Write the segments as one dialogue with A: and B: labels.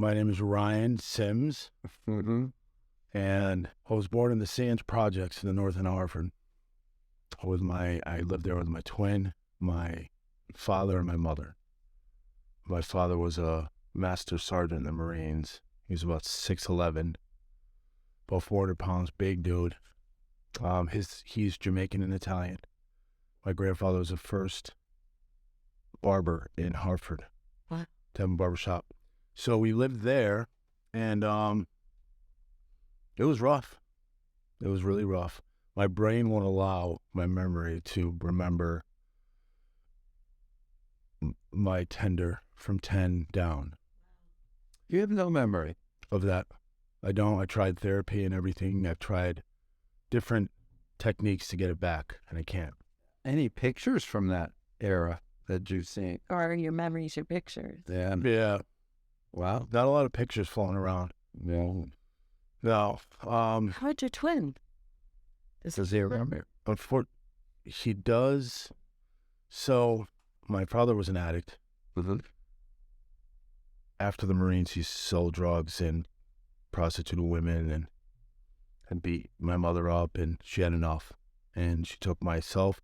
A: My name is Ryan Sims,
B: Mm-hmm.
A: and I was born in the Sands Projects in the north end of Hartford. I lived there with my twin, my father, and my mother. My father was a master sergeant in the Marines. He was about 6'11", about 400 pounds, big dude. He's Jamaican and Italian. My grandfather was the first barber in Hartford.
C: What?
A: To have a barbershop. So we lived there, and it was rough. It was really rough. My brain won't allow my memory to remember my tender from 10 down
B: You have no memory.
A: of that. I don't. I tried therapy and everything. I've tried different techniques to get it back, and I can't.
B: Any pictures from that era that you've seen?
C: Or your memories, your pictures.
B: Yeah.
A: Yeah,
B: Wow.
A: not a lot of pictures floating around.
B: Yeah.
A: No.
C: How'd your twin?
B: Does he remember?
A: He does. So my father was an addict.
B: Mm-hmm.
A: After the Marines, he sold drugs and prostituted women and beat my mother up, and she had enough. And she took myself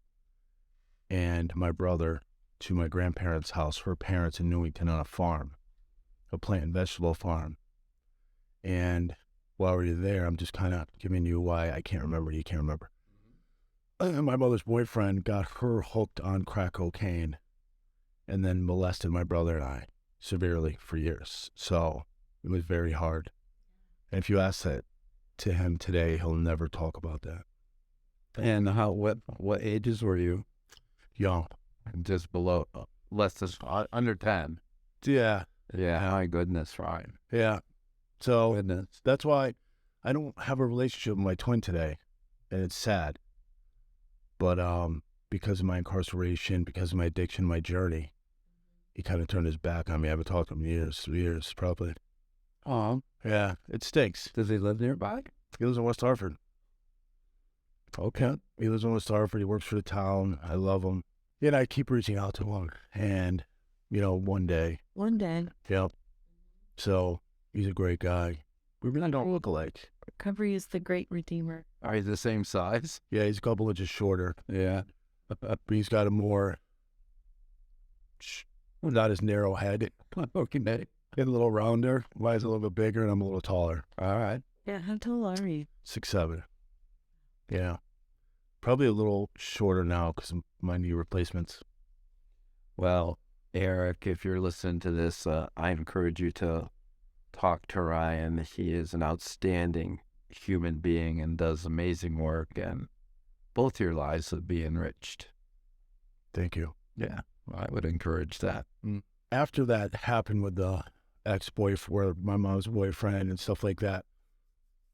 A: and my brother to my grandparents' house, her parents in Newington, on a farm, a plant and vegetable farm. And while we were there, I'm just kind of giving you why I can't remember. You can't remember. My mother's boyfriend got her hooked on crack cocaine and then molested my brother and I severely for years. So it was very hard. And if you ask that to him today, he'll never talk about that.
B: And what ages were you?
A: Young.
B: Just below, less than, under 10.
A: Yeah.
B: Yeah. My goodness, Ryan.
A: Yeah. So
B: Goodness.
A: that's why I don't have a relationship with my twin today. And it's sad. But because of my incarceration, because of my addiction, my journey, he kind of turned his back on me. I haven't talked to him in years, 3 years probably.
B: Oh,
A: Yeah, it stinks.
B: does he live nearby?
A: He lives in West Hartford.
B: Okay.
A: He lives in West Hartford. He works for the town. I love him. And I keep reaching out to him. And, one day,
C: One day,
A: yep. So he's a great guy. We really don't look alike.
C: recovery is the great redeemer.
B: Are you the same size?
A: Yeah, he's a couple inches shorter.
B: Yeah.
A: But he's got a more, not as narrow head.
B: Okay.
A: Get a little rounder. Mine's a little bit bigger, and I'm a little taller.
B: All right.
C: Yeah, how tall are you?
A: 6'7". Yeah. Probably a little shorter now because of my knee replacements.
B: Well, Eric, if you're listening to this, I encourage you to talk to Ryan. He is an outstanding human being and does amazing work, and both your lives would be enriched.
A: Thank you.
B: Yeah, I would encourage that.
A: After that happened with the ex-boyfriend, my mom's boyfriend and stuff like that,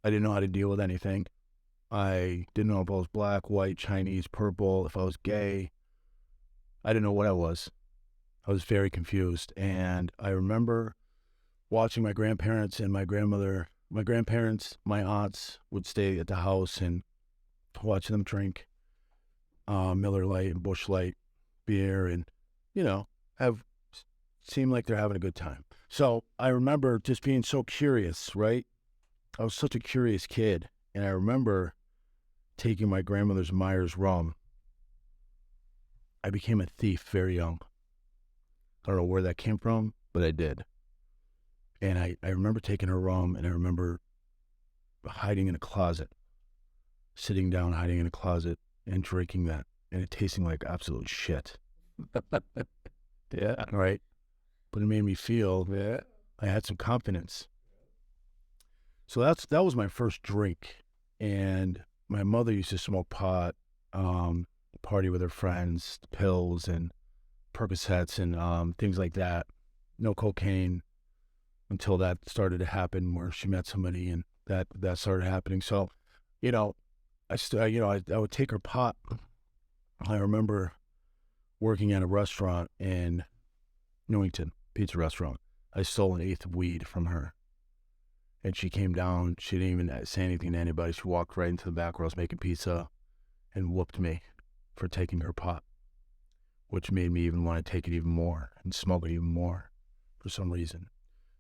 A: I didn't know how to deal with anything. I didn't know if I was black, white, Chinese, purple, if I was gay. I didn't know what I was. I was very confused. And I remember watching my grandparents and my grandmother, my grandparents, my aunts would stay at the house and watching them drink Miller Lite and Busch Light beer and, seem like they're having a good time. So I remember just being so curious, right? I was such a curious kid. And I remember taking my grandmother's Myers rum. I became a thief very young. I don't know where that came from, but I did. And I remember taking her rum, and I remember hiding in a closet, sitting down, hiding in a closet, and drinking that, and it tasting like absolute shit.
B: Yeah.
A: Right? But it made me feel I had some confidence. So that was my first drink. And my mother used to smoke pot, party with her friends, pills and Percocets and things like that. No cocaine until that started to happen, where she met somebody and that started happening. So, I would take her pot. I remember working at a restaurant in Newington, pizza restaurant. I stole an eighth of weed from her. And she came down. She didn't even say anything to anybody. She walked right into the back where I was making pizza and whooped me for taking her pot, which made me even want to take it even more and smoke it even more for some reason.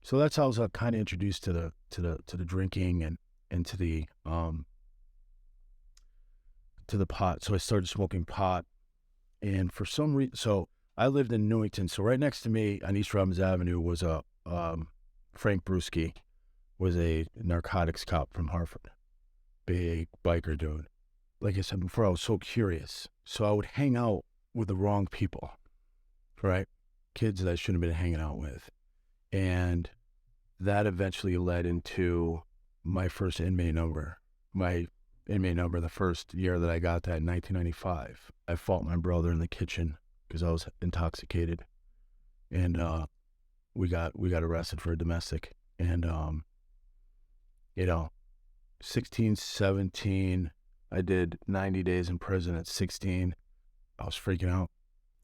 A: So that's how I was kind of introduced to the drinking and to the pot. So I started smoking pot, and for some reason, so I lived in Newington. So right next to me on East Robbins Avenue was a Frank Brewski, was a narcotics cop from Hartford, big biker dude. Like I said before, I was so curious, so I would hang out with the wrong people, right? Kids that I shouldn't have been hanging out with, and that eventually led into my first inmate number. My inmate number the first year that I got that in 1995. I fought my brother in the kitchen because I was intoxicated, and we got arrested for a domestic. And 16, 17, I did 90 days in prison at 16. I was freaking out.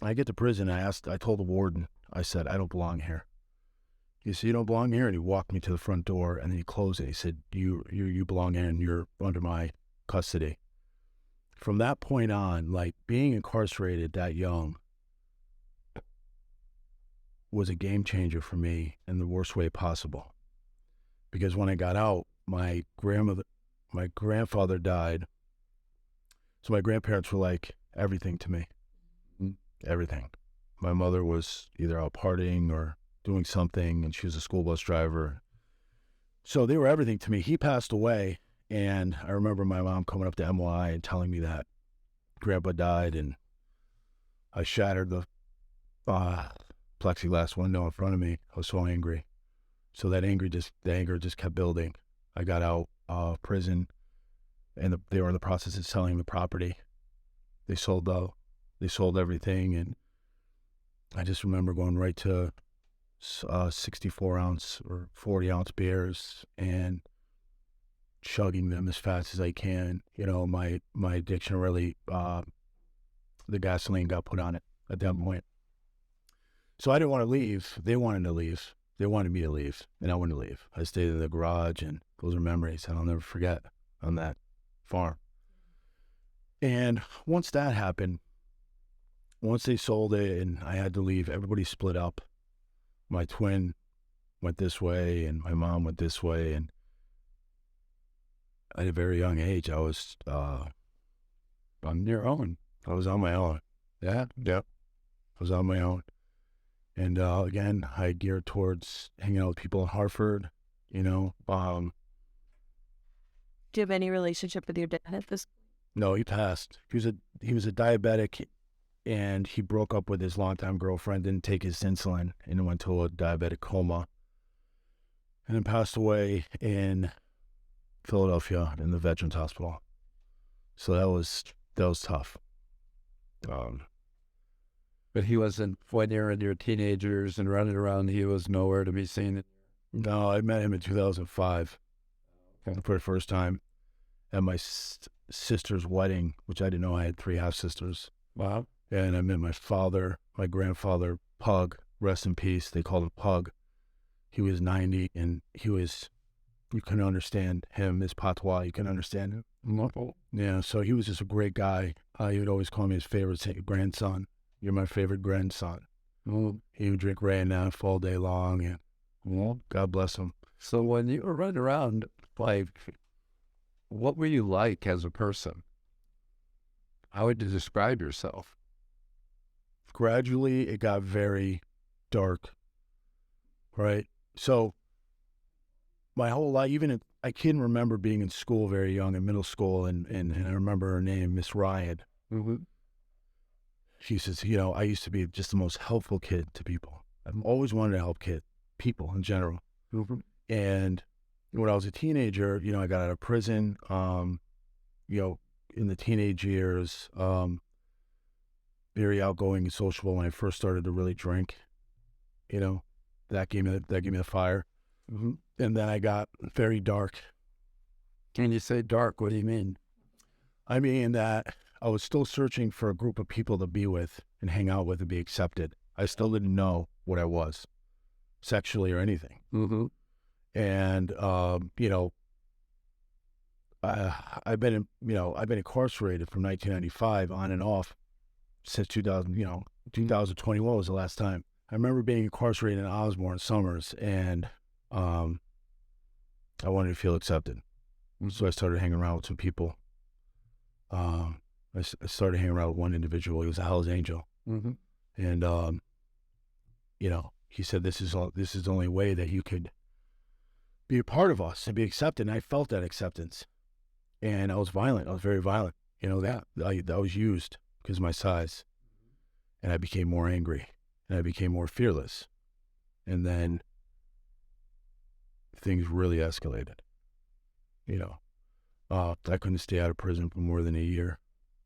A: I get to prison. I told the warden, I said, I don't belong here. He said, you don't belong here? And he walked me to the front door, and then he closed it. He said, you belong here, and you're under my custody. From that point on, like, being incarcerated that young was a game changer for me in the worst way possible. Because when I got out, my grandfather died. So my grandparents were like everything to me. Everything. My mother was either out partying or doing something, and she was a school bus driver. So they were everything to me. He passed away, and I remember my mom coming up to MY and telling me that Grandpa died, and I shattered the plexiglass window in front of me. I was so angry. So the anger just kept building. I got out of prison, and they were in the process of selling the property. They sold everything, and I just remember going right to 64-ounce or 40-ounce beers and chugging them as fast as I can. My addiction really, the gasoline got put on it at that point. So I didn't want to leave. They wanted to leave. They wanted me to leave, and I wouldn't leave. I stayed in the garage, and those are memories I'll never forget on that farm. And once that happened, once they sold it and I had to leave, everybody split up. My twin went this way, and my mom went this way, and at a very young age, I was on your own. I was on my own. Yeah. I was on my own. And again, I geared towards hanging out with people in Hartford,
C: Do you have any relationship with your dad at this point?
A: No, he passed. He was a diabetic, and he broke up with his longtime girlfriend, didn't take his insulin, and went to a diabetic coma, and then passed away in Philadelphia in the Veterans Hospital. So that was tough.
B: But he wasn't, when you're in your teenagers and running around, he was nowhere to be seen.
A: No, I met him in 2005
B: Okay.
A: for the first time at my sister's wedding, which I didn't know I had 3 half-sisters.
B: Wow.
A: And I met my father, my grandfather, Pug, rest in peace. They called him Pug. He was 90, and you couldn't understand him, his patois. You couldn't understand him.
B: No.
A: Yeah, so he was just a great guy. He would always call me his favorite grandson. You're my favorite grandson.
B: Oh.
A: He would drink Ray and F all day long, and God bless him.
B: So when you were running around, like, what were you like as a person? How would you describe yourself?
A: Gradually, it got very dark, right? So my whole life, I can remember being in school very young, in middle school, and I remember her name, Miss Ryan.
B: Mm-hmm.
A: She says, I used to be just the most helpful kid to people. I've always wanted to help people in general.
B: Mm-hmm.
A: And when I was a teenager, I got out of prison, in the teenage years, very outgoing and sociable when I first started to really drink. That gave me the fire.
B: Mm-hmm.
A: And then I got very dark.
B: Can you say dark? What do you mean?
A: I mean that I was still searching for a group of people to be with and hang out with and be accepted. I still didn't know what I was, sexually or anything.
B: Mm-hmm.
A: And I've been incarcerated from 1995 on and off since 2021 was the last time. I remember being incarcerated in Osborne summers, and I wanted to feel accepted. So I started hanging around with some people. I started hanging around with one individual. He was a Hell's Angel. And, he said, this is the only way that you could be a part of us and be accepted. And I felt that acceptance. And I was violent. I was very violent. I was used because of my size. And I became more angry. And I became more fearless. And then things really escalated. I couldn't stay out of prison for more than a year.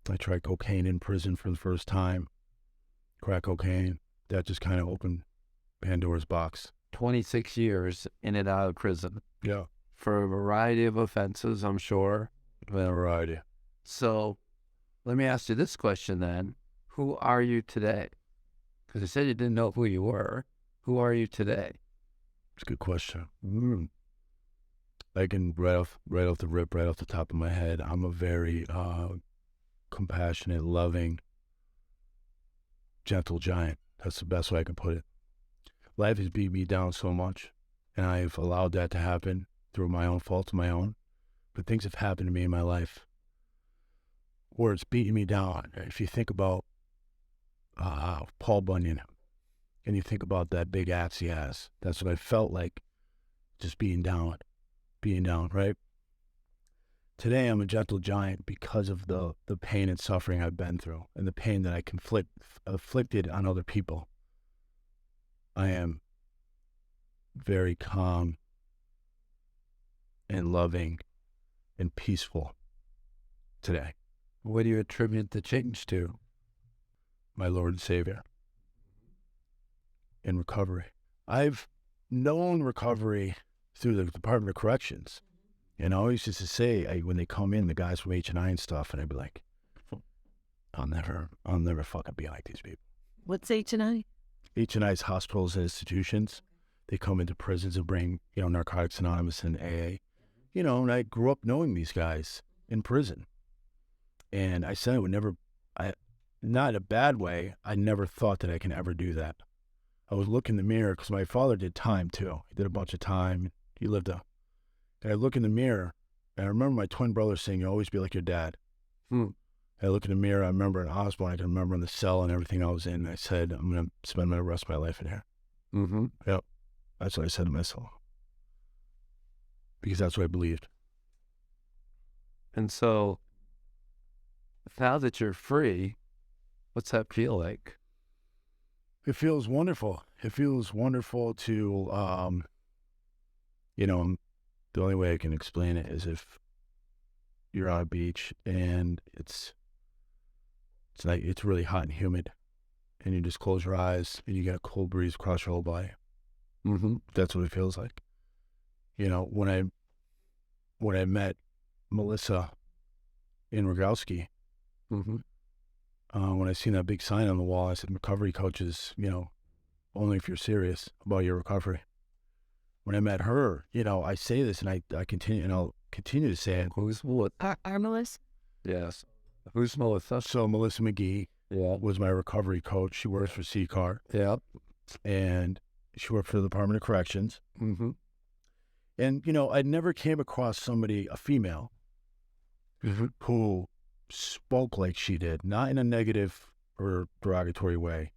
A: I tried cocaine in prison for the first time, crack cocaine. That just kind of opened Pandora's box.
B: 26 years in and out of prison.
A: Yeah.
B: For a variety of offenses, I'm sure.
A: A variety.
B: So let me ask you this question then. Who are you today? Because you said you didn't know who you were. Who are you today?
A: It's a good question. I can right off the top of my head, I'm a very compassionate, loving, gentle giant. That's the best way I can put it. Life has beat me down so much, and I've allowed that to happen through my own fault, my own. But things have happened to me in my life where it's beating me down. If you think about Paul Bunyan, and you think about that big axe he has, that's what I felt like, just being down, right? Today, I'm a gentle giant because of the pain and suffering I've been through and the pain that I afflicted on other people. I am very calm and loving and peaceful today.
B: What do you attribute the change to?
A: My Lord and Savior. In recovery. I've known recovery through the Department of Corrections. And I always used to say, when they come in, the guys from H&I and stuff, and I'd be like, I'll never fucking be like these people.
C: What's H&I?
A: H&I's hospitals and institutions. They come into prisons and bring, Narcotics Anonymous and AA. And I grew up knowing these guys in prison. And I said I would never, not in a bad way, I never thought that I can ever do that. I was looking in the mirror because my father did time too. He did a bunch of time. He lived and I look in the mirror, and I remember my twin brother saying, "You'll always be like your dad." I look in the mirror, I remember in hospital, I can remember in the cell and everything I was in. I said, I'm going to spend the rest of my life in here. Yep. That's what I said to myself. Because that's what I believed.
B: And so, now that you're free, what's that feel like?
A: It feels wonderful. It feels wonderful to, the only way I can explain it is if you're on a beach and it's really hot and humid, and you just close your eyes and you get a cold breeze across your whole body. That's what it feels like. When I met Melissa in Rogowski, when I seen that big sign on the wall, I said, recovery coaches, only if you're serious about your recovery. When I met her, I say this and I continue, and I'll continue to say it.
B: Who's what?
C: Our Melissa?
B: Yes. Who's Melissa?
A: So Melissa McGee was my recovery coach. She works for CCAR.
B: Yep.
A: And she worked for the Department of Corrections. And, I never came across somebody, a female, who spoke like she did, not in a negative or derogatory way.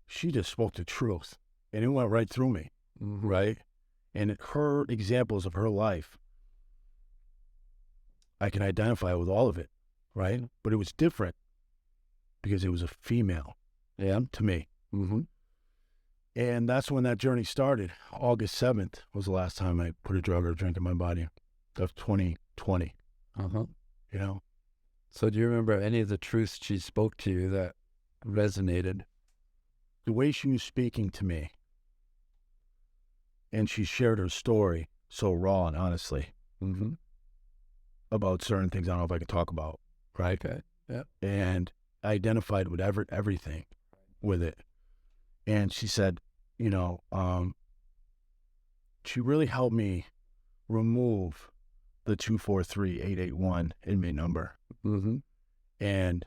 A: She just spoke the truth, and it went right through me, right? And her examples of her life, I can identify with all of it, right? But it was different because it was a female, to me. And that's when that journey started. August 7th was the last time I put a drug or a drink in my body of 2020.
B: So do you remember any of the truths she spoke to you that resonated?
A: The way she was speaking to me, and she shared her story so raw and honestly about certain things I don't know if I can talk about, right?
B: Okay. Yeah.
A: And I identified with everything with it. And she said, she really helped me remove the 243-881 inmate number. And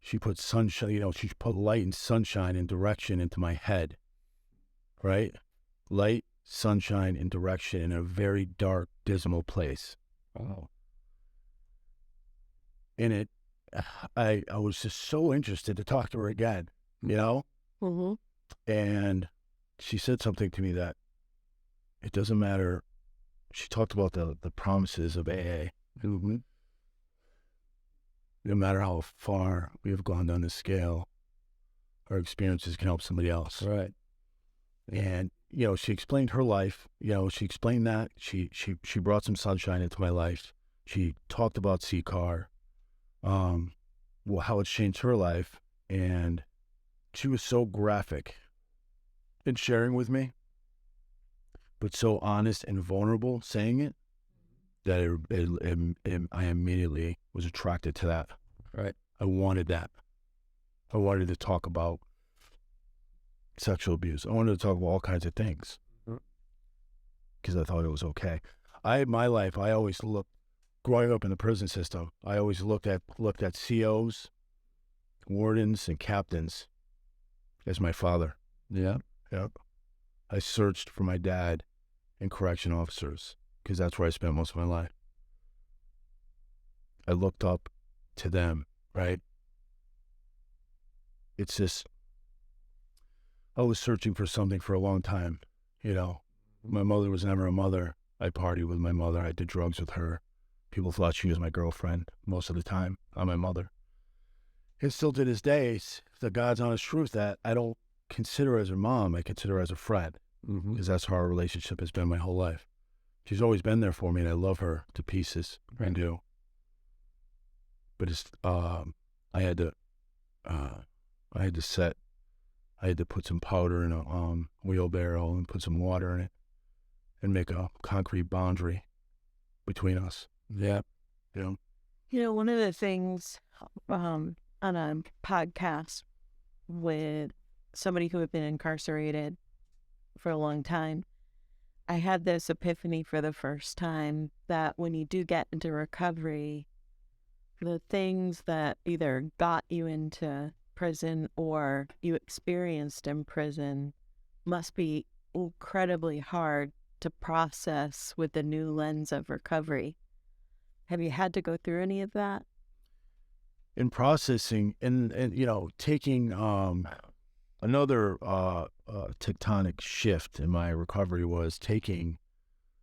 A: she put sunshine, she put light and sunshine and direction into my head, right? light, sunshine, and direction in a very dark, dismal place.
B: Oh.
A: In it, I was just so interested to talk to her again, you know?
C: Mm-hmm.
A: And she said something to me that it doesn't matter. She talked about the promises of AA.
B: Mm-hmm.
A: No matter how far we have gone down the scale, our experiences can help somebody else.
B: Right.
A: And, you know, she explained her life. You know, she explained that. She brought some sunshine into my life. She talked about CCAR, well, how it's changed her life. And she was so graphic in sharing with me, but so honest and vulnerable saying it, that I immediately was attracted to that.
B: Right.
A: I wanted that. I wanted to talk about sexual abuse. I wanted to talk about all kinds of things because I thought it was okay. My life, I always looked, growing up in the prison system, I always looked at COs, wardens, and captains as my father.
B: Yeah.
A: Yep. I searched for my dad and correction officers because that's where I spent most of my life. I looked up to them, right? It's just, I was searching for something for a long time, you know. My mother was never a mother. I partied with my mother. I did drugs with her. People thought she was my girlfriend most of the time. I'm my mother. And still to this day, it's the God's honest truth that I don't consider her as a mom. I consider her as a friend because that's how our relationship has been my whole life. She's always been there for me, and I love her to pieces.
B: Right.
A: I do. But it's I had to put some powder in a wheelbarrow and put some water in it and make a concrete boundary between us.
B: Yeah.
A: You know?
C: You know, one of the things on a podcast with somebody who had been incarcerated for a long time, I had this epiphany for the first time that when you do get into recovery, the things that either got you into prison or you experienced in prison must be incredibly hard to process with the new lens of recovery. Have you had to go through any of that?
A: In processing and you know, taking another tectonic shift in my recovery was taking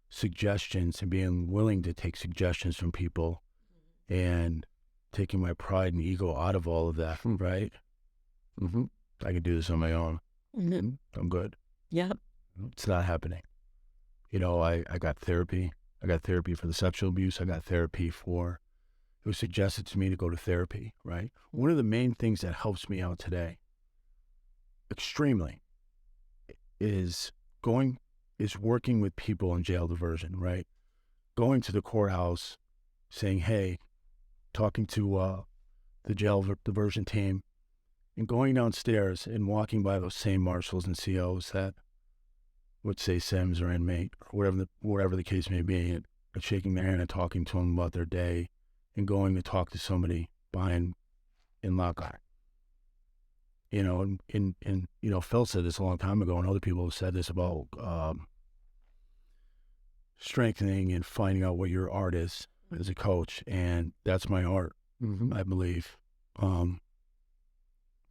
A: suggestions and being willing to take suggestions from people and taking my pride and ego out of all of that, right?
B: Mm-hmm.
A: I can do this on my own.
C: Mm-hmm.
A: I'm good.
C: Yeah.
A: It's not happening. You know, I got therapy. I got therapy for the sexual abuse. I got therapy for, it was suggested to me to go to therapy, right? One of the main things that helps me out today, extremely, is working with people in jail diversion, right? Going to the courthouse, saying, hey, talking to the jail diversion team, and going downstairs and walking by those same marshals and COs that would say Sims or inmate or whatever the case may be, and shaking their hand and talking to them about their day, and going to talk to somebody behind in lockup. You know, and you know, Phil said this a long time ago, and other people have said this about strengthening and finding out what your art is as a coach, and that's my art. I believe.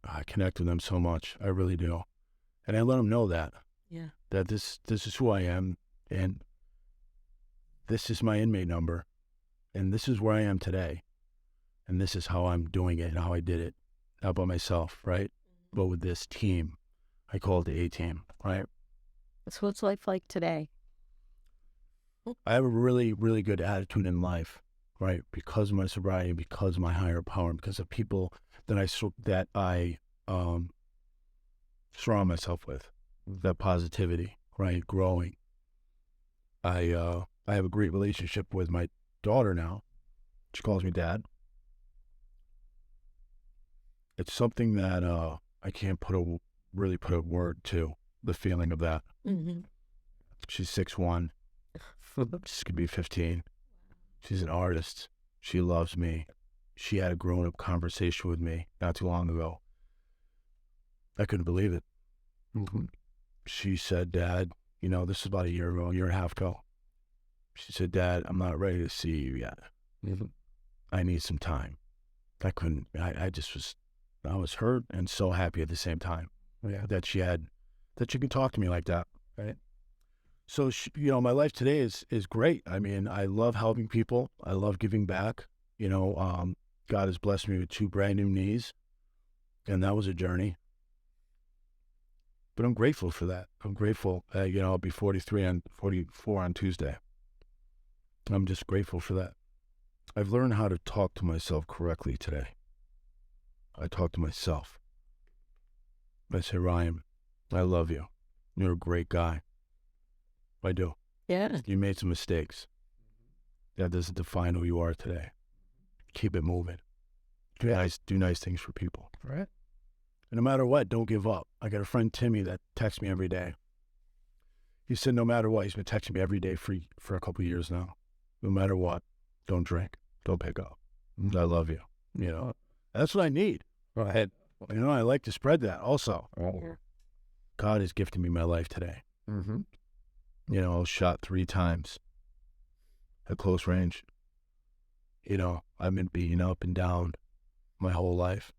A: I connect with them so much. I really do, and I let them know that.
C: Yeah.
A: That this is who I am, and this is my inmate number, and this is where I am today, and this is how I'm doing it and how I did it, not by myself, right? But with this team. I call it the A-team, right?
C: So what's life like today?
A: I have a really, really good attitude in life, right? Because of my sobriety, because of my higher power, because of people that I surround myself with, that positivity, right? Growing. I have a great relationship with my daughter now. She calls me dad. It's something that I can't really put a word to, the feeling of that.
C: Mm-hmm.
A: She's 6'1". She's gonna be 15. She's an artist. She loves me. She had a grown-up conversation with me not too long ago. I couldn't believe it. She said, Dad, this was about a year ago, a year and a half ago. She said, Dad, I'm not ready to see you yet. I need some time. I couldn't, I was hurt and so happy at the same time that she could talk to me like that. Right. So, my life today is great. I mean, I love helping people. I love giving back. God has blessed me with 2 brand new knees, and that was a journey. But I'm grateful for that. I'm grateful. I'll be 44 on Tuesday. I'm just grateful for that. I've learned how to talk to myself correctly today. I talk to myself. I say, Ryan, I love you. You're a great guy. I do.
C: Yeah.
A: You made some mistakes. That doesn't define who you are today. Keep it moving. Do nice things for people.
B: Right.
A: And no matter what, don't give up. I got a friend, Timmy, that texts me every day. He said no matter what, he's been texting me every day for a couple of years now. No matter what, don't drink. Don't pick up. I love you. That's what I need.
B: Right.
A: I like to spread that also.
B: Oh.
A: God has gifted me my life today.
B: Mm-hmm.
A: I was shot 3 times at close range. I've been beaten up and down my whole life.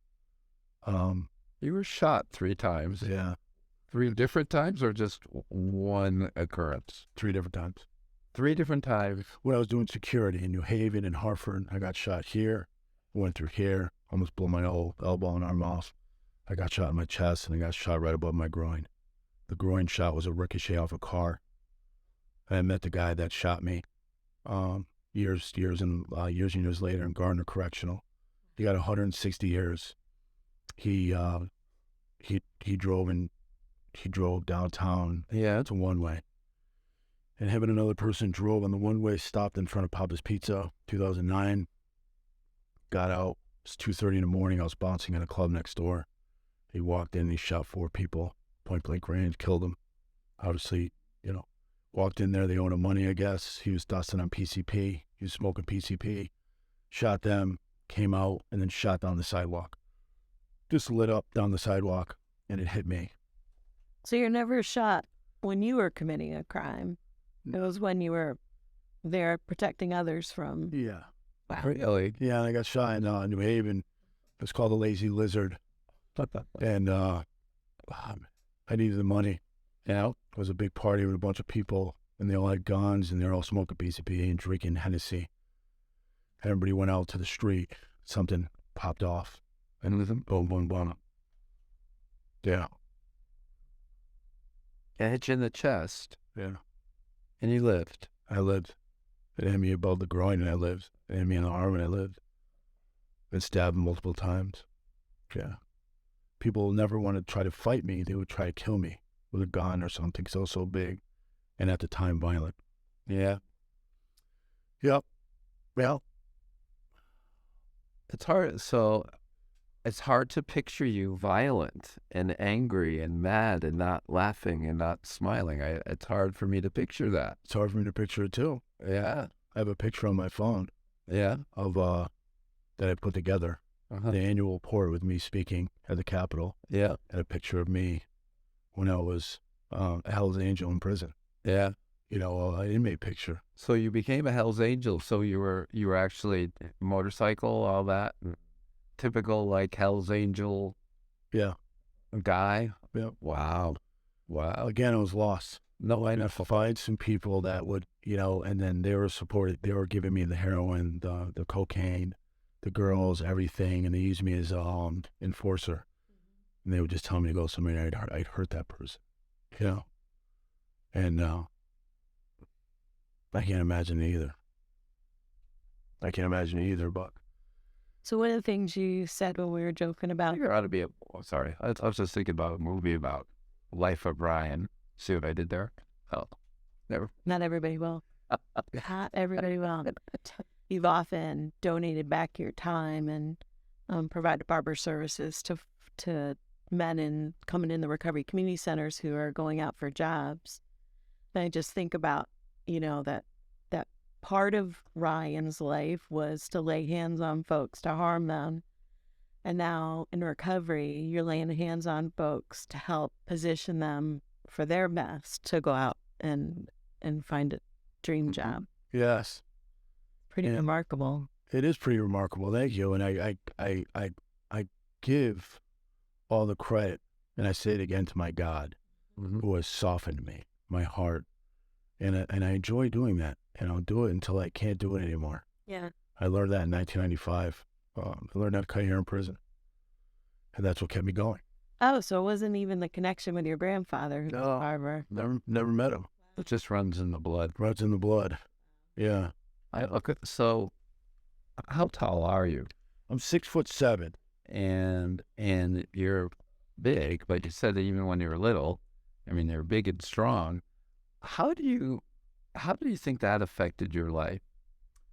B: You were shot 3 times.
A: Yeah.
B: 3 different times or just one occurrence?
A: 3 different times.
B: 3 different times.
A: When I was doing security in New Haven and Hartford, I got shot here, went through here, almost blew my whole elbow and arm off. I got shot in my chest and I got shot right above my groin. The groin shot was a ricochet off a car. I met the guy that shot me years later in Gardner Correctional. He got 160 years. He drove downtown.
B: Yeah.
A: To one way. And him and another person drove on the one way, stopped in front of Papa's Pizza, 2009. Got out. It was 2:30 in the morning. I was bouncing in a club next door. He walked in, he shot 4 people, point blank range, killed them. Obviously, walked in there, they owed him money, I guess. He was dusting on PCP. He was smoking PCP. Shot them, came out, and then shot down the sidewalk. Just lit up down the sidewalk, and it hit me.
C: So you're never shot when you were committing a crime. It was when you were there protecting others from...
A: Yeah.
C: Wow.
B: Really?
A: Yeah, I got shot in New Haven. It was called the Lazy Lizard. And I needed the money. It was a big party with a bunch of people, and they all had guns, and they were all smoking PCP and drinking Hennessy. Everybody went out to the street. Something popped off. And boom, boom, boom. Yeah.
B: It hit you in the chest.
A: Yeah.
B: And you lived.
A: I lived. It hit me above the groin, and I lived. It hit me in the arm, and I lived. Been stabbed multiple times. Yeah. People never want to try to fight me. They would try to kill me with a gun or something so big, and at the time, violent.
B: Yeah.
A: Yep. Well.
B: It's hard. So it's hard to picture you violent and angry and mad and not laughing and not smiling. It's hard for me to picture that.
A: It's hard for me to picture it too.
B: Yeah.
A: I have a picture on my phone.
B: Yeah.
A: Of that I put together. The annual report with me speaking at the Capitol.
B: Yeah.
A: And a picture of me when I was a Hell's Angel in prison.
B: Yeah.
A: An inmate picture.
B: So you became a Hell's Angel. So you were actually motorcycle, all that, typical like Hell's Angel.
A: Yeah.
B: Guy.
A: Yeah.
B: Wow.
A: Again, I was lost.
B: No, I know.
A: I find some people that would, and then they were supported. They were giving me the heroin, the cocaine, the girls, everything, and they used me as enforcer. And they would just tell me to go somewhere. I'd hurt that person, and I can't imagine it either. Buck.
C: So one of the things you said when we were joking about...
B: There ought to be sorry. I was just thinking about a movie about Life of Brian. See what I did there? Oh, never.
C: Not everybody will. Not everybody will. You've often donated back your time and provided barber services to men coming in the recovery community centers who are going out for jobs. And I just think about, that part of Ryan's life was to lay hands on folks, to harm them. And now in recovery, you're laying hands on folks to help position them for their best to go out and find a dream job.
A: Yes.
C: Pretty
A: Yeah.
C: remarkable.
A: It is pretty remarkable. Thank you. And I give all the credit, and I say it again, to my God, who has softened me, my heart. And I enjoy doing that. And I'll do it until I can't do it anymore.
C: Yeah.
A: I learned that in 1995. I learned how to cut hair in prison. And that's what kept me going.
C: Oh, so it wasn't even the connection with your grandfather who was a barber.
A: Never met him.
B: It just runs in the blood.
A: Runs in the blood. Yeah.
B: So how tall are you?
A: I'm 6'7".
B: And you're big, but you said that even when you were little, I mean, you're big and strong. How do you think that affected your life,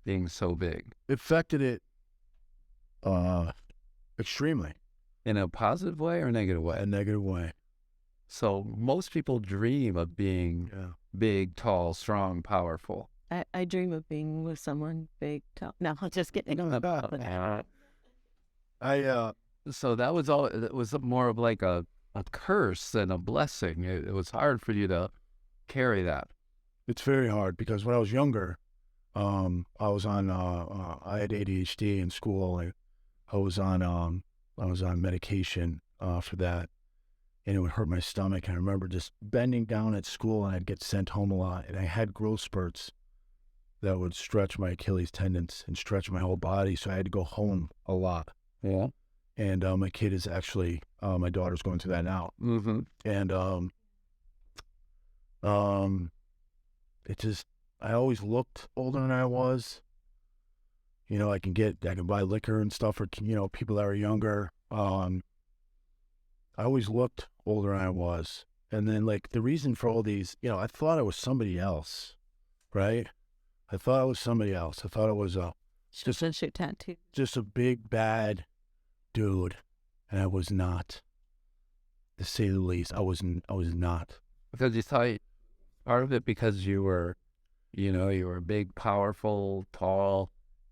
B: being so big?
A: It affected it extremely.
B: In a positive way or a negative way?
A: A negative way.
B: So most people dream of being big, tall, strong, powerful.
C: I dream of being with someone big, tall. No, I'm just kidding.
B: So that was all. It was more of like a curse than a blessing. It was hard for you to carry that.
A: It's very hard because when I was younger, I was on. I had ADHD in school. I was on medication for that, and it would hurt my stomach. And I remember just bending down at school, and I'd get sent home a lot. And I had growth spurts that would stretch my Achilles tendons and stretch my whole body. So I had to go home a lot.
B: Yeah.
A: And my kid is actually, my daughter's going through that now.
B: Mm-hmm.
A: And it just, I always looked older than I was. You know, I can buy liquor and stuff for, people that are younger. I always looked older than I was. And then, like, the reason for all these, I thought I was somebody else, right? I thought I was somebody else. I thought it was
C: Just a tattoo.
A: Just a big, bad dude. And I was not, to say the least. I was not.
B: Because you thought, part of it because you were big, powerful, tall,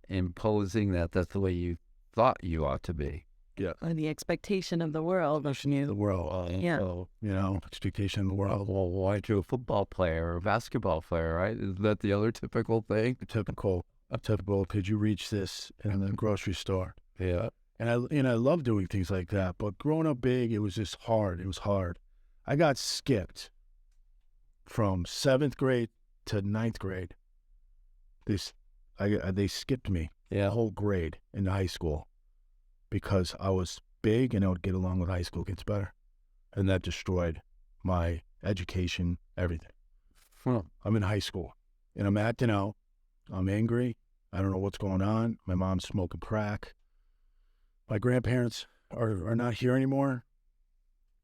B: imposing, that's the way you thought you ought to be.
A: Yeah.
C: And the expectation of the world.
A: The world.
C: Yeah.
A: So, expectation of the world.
B: Well, why aren't you a football player or a basketball player, right? Is that the other typical thing?
A: Typical, could you reach this in the grocery store?
B: Yeah.
A: And I love doing things like that. But growing up big, it was just hard. It was hard. I got skipped from 7th grade to 9th grade. They skipped me a whole grade in high school because I was big and I would get along with high school kids better. And that destroyed my education, everything. I'm in high school and I'm acting out. I'm angry. I don't know what's going on. My mom's smoking crack. My grandparents are not here anymore.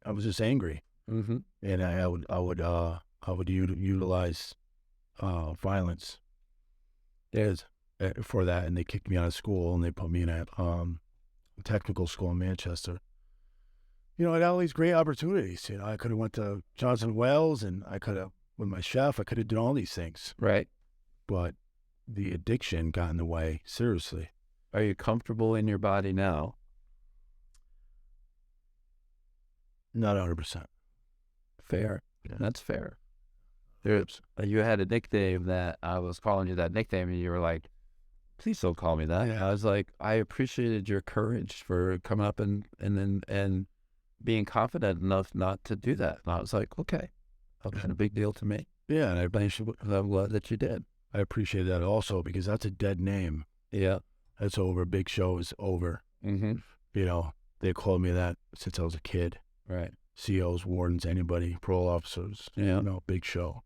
A: I was just angry.
B: Mm-hmm.
A: And I would utilize violence for that, and they kicked me out of school and they put me in a technical school in Manchester. I had all these great opportunities. I could have went to Johnson Wales, and I could have, with my chef, I could have done all these things.
B: Right.
A: But the addiction got in the way, seriously.
B: Are you comfortable in your body now?
A: Not 100%.
B: Fair.
A: Yeah.
B: That's fair. You had a nickname that I was calling you that nickname, and you were like, please don't call me that. Yeah. I was like, I appreciated your courage for coming up and being confident enough not to do that. And I was like, okay, that wasn't a big deal to me.
A: Yeah, and
B: I'm glad that you did.
A: I appreciate that also, because that's a dead name.
B: Yeah.
A: That's over. Big Show is over.
B: Mm-hmm.
A: They called me that since I was a kid.
B: Right.
A: COs, wardens, anybody, parole officers.
B: Yeah.
A: Big Show.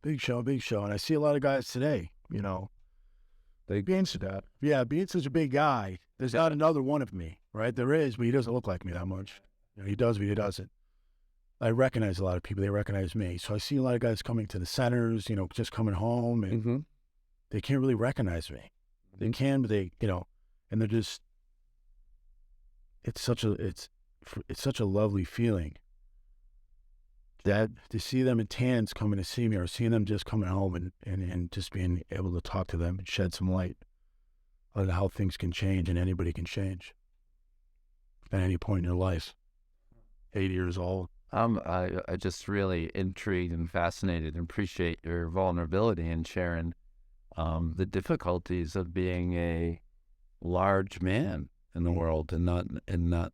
A: Big Show, Big Show. And I see a lot of guys today, being that. Yeah, being such a big guy, there's not another one of me, right? There is, but he doesn't look like me that much. He does, but he doesn't. I recognize a lot of people. They recognize me. So I see a lot of guys coming to the centers, just coming home, and they can't really recognize me. They can, but and they're just, it's such a lovely feeling that to see them in tans coming to see me, or seeing them just coming home and just being able to talk to them and shed some light on how things can change, and anybody can change at any point in their life. 80 years old,
B: I just really intrigued and fascinated and appreciate your vulnerability and sharing the difficulties of being a large man in the world and not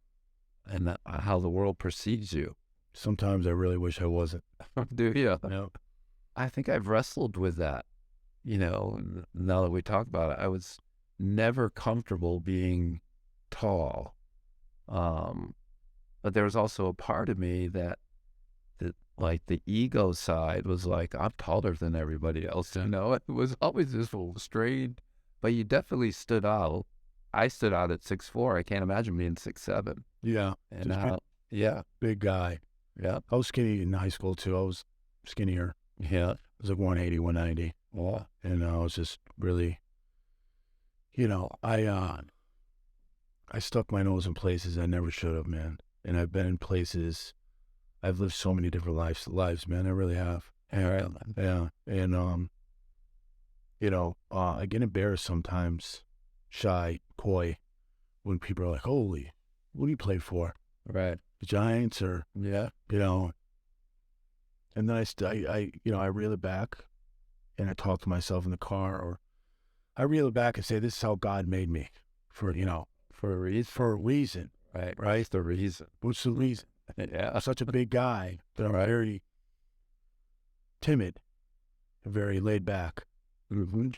B: how the world perceives you.
A: Sometimes I really wish I wasn't.
B: Do you?
A: No.
B: I think I've wrestled with that. Now that we talk about it, I was never comfortable being tall. But there was also a part of me that like the ego side was like, I'm taller than everybody else. It was always this little strained, but you definitely stood out. I stood out at 6'4". I can't imagine being 6'7".
A: Yeah.
B: And yeah,
A: Big guy.
B: yeah,
A: I was skinny in high school too. I was skinnier.
B: yeah.
A: I was like 180, 190.
B: Yeah.
A: And I was just really, I stuck my nose in places I never should have, man. And I've been in places, I've lived so many different lives, man. I really have.
B: All right.
A: Yeah. And, I get embarrassed sometimes, shy, coy, when people are like, holy, what do you play for?
B: Right.
A: The Giants or,
B: Yeah.
A: and then I reel it back and I talk to myself in the car, or I reel it back and say, this is how God made me for
B: For a reason.
A: a reason.
B: Right.
A: Right.
B: It's the reason.
A: What's the reason?
B: Yeah.
A: I'm such a big guy, but I'm very timid, very laid back.
B: Mm-hmm.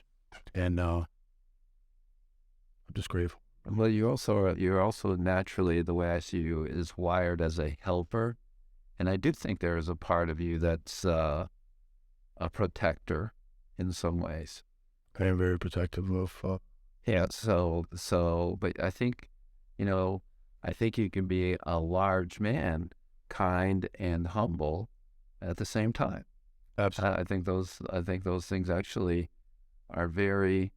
A: And I'm just grateful.
B: Well, you're also naturally, the way I see you, is wired as a helper. And I do think there is a part of you that's a protector in some ways.
A: I am very protective of,
B: Yeah. But I think, I think you can be a large man, kind and humble at the same time.
A: absolutely.
B: I think those things actually are very,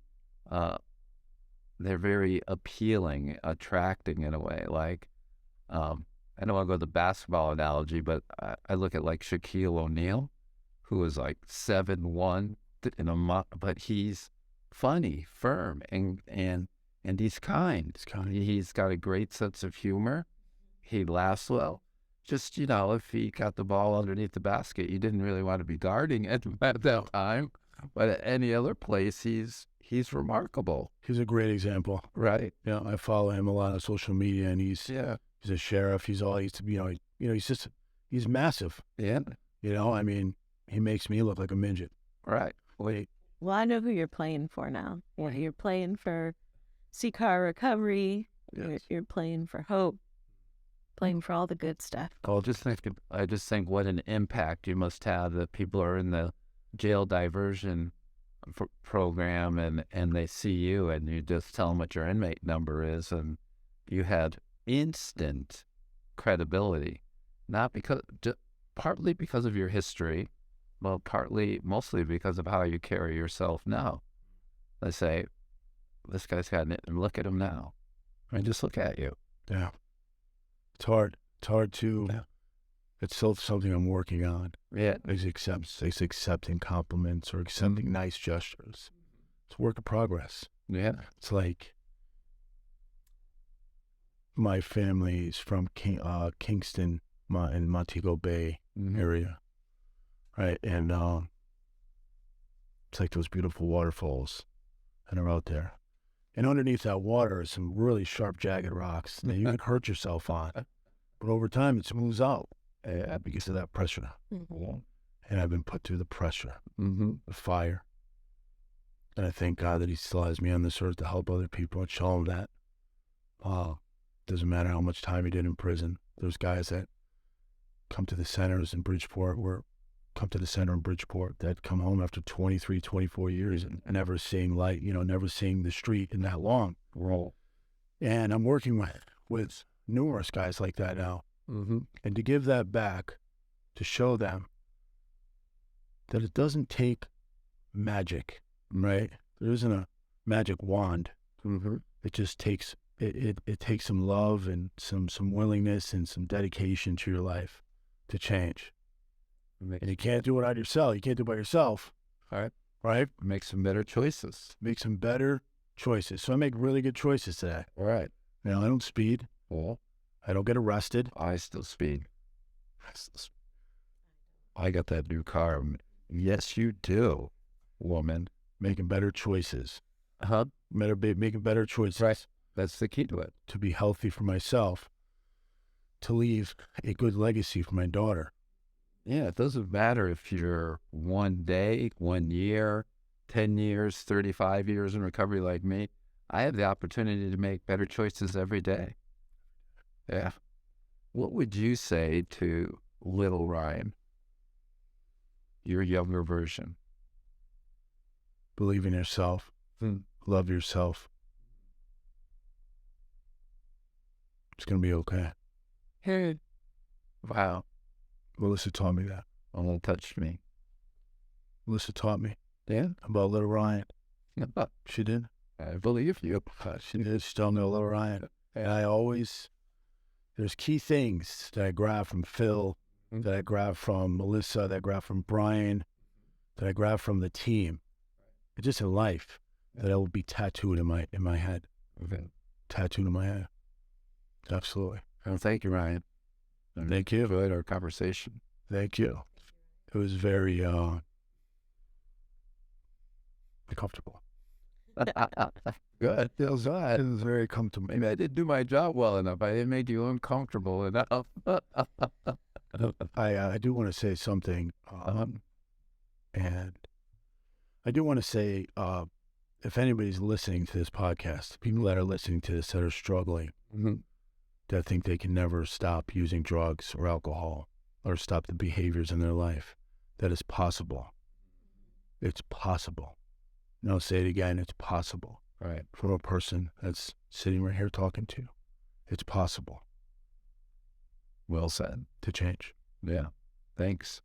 B: they're very appealing, attracting in a way. Like, I don't want to go to the basketball analogy, but I look at like Shaquille O'Neal, who is like 7'1" in a month, but he's funny, firm, and he's kind.
A: It's kind of,
B: He's got a great sense of humor. He laughs well. Just, if he got the ball underneath the basket, you didn't really want to be guarding it at that time. But at any other place, he's remarkable.
A: he's a great example.
B: Right.
A: Yeah, I follow him a lot on social media, and he's a sheriff. He's massive.
B: Yeah.
A: I mean, he makes me look like a midget.
B: Right. Wait.
C: Well, I know who you're playing for now. You're playing for CCAR recovery.
A: Yes.
C: You're playing for hope. Playing for all the good stuff.
B: Well, I just think what an impact you must have that people are in the jail diversion program and they see you and you just tell them what your inmate number is, and you had instant credibility, partly because of your history, well, mostly because of how you carry yourself now. They say, this guy's got it, and look at him now. I mean, just look at you.
A: Yeah. It's hard. It's hard to.
B: Yeah.
A: It's still something I'm working on.
B: Yeah.
A: It's accepting compliments or accepting nice gestures. It's a work of progress.
B: Yeah.
A: It's like my family's from Kingston in Montego Bay area, right? And it's like those beautiful waterfalls that are out there. And underneath that water is some really sharp, jagged rocks that you can hurt yourself on. But over time, it smooths out because of that pressure.
C: Mm-hmm.
A: And I've been put through the pressure,
B: Mm-hmm.
A: the fire. And I thank God that he still has me on this earth to help other people and show them that. Doesn't matter how much time he did in prison. There's guys that come to the centers in Bridgeport that come home after 23, 24 years and never seeing light, never seeing the street in that long.
B: Roll.
A: And I'm working with numerous guys like that now.
B: Mm-hmm.
A: And to give that back, to show them that it doesn't take magic, right? There isn't a magic wand.
B: Mm-hmm.
A: It just takes, it takes some love and some willingness and some dedication to your life to change. And you can't do it on yourself. You can't do it by yourself.
B: All right.
A: Right?
B: Make some better choices.
A: Make some better choices. So I make really good choices today.
B: All right.
A: I don't speed.
B: Well,
A: I don't get arrested.
B: I still speed. I got that new car. Yes, you do, woman.
A: Making better choices.
B: Huh?
A: Making better choices.
B: Right. That's the key to it.
A: To be healthy for myself, to leave a good legacy for my daughter.
B: Yeah, it doesn't matter if you're 1 day, 1 year, 10 years, 35 years in recovery like me. I have the opportunity to make better choices every day. Yeah. What would you say to little Ryan, your younger version?
A: Believe in yourself. Love yourself. It's going to be okay.
B: Hey. Wow.
A: Melissa taught me that.
B: Oh, that touched me.
A: Melissa taught me
B: Yeah.
A: about little Ryan. She did.
B: I believe you.
A: She did. She told me about little Ryan. And there's key things that I grab from Phil, that I grab from Melissa, that I grab from Brian, that I grab from the team. It's just in life that I will be tattooed in my head.
B: Okay.
A: Tattooed in my head. Absolutely.
B: Well, thank you, Ryan.
A: Thank you.
B: Enjoyed our conversation.
A: Thank you. It was very comfortable.
B: Good. Feels good.
A: It was very comfortable.
B: Maybe I didn't do my job well enough. I didn't make you uncomfortable enough.
A: I do want to say something, and I do want to say, if anybody's listening to this podcast, people that are listening to this that are struggling, that think they can never stop using drugs or alcohol or stop the behaviors in their life, that is possible. It's possible. And I'll say it again, it's possible.
B: Right.
A: From a person that's sitting right here talking to you. It's possible
B: Well said.
A: to change.
B: Yeah. Thanks.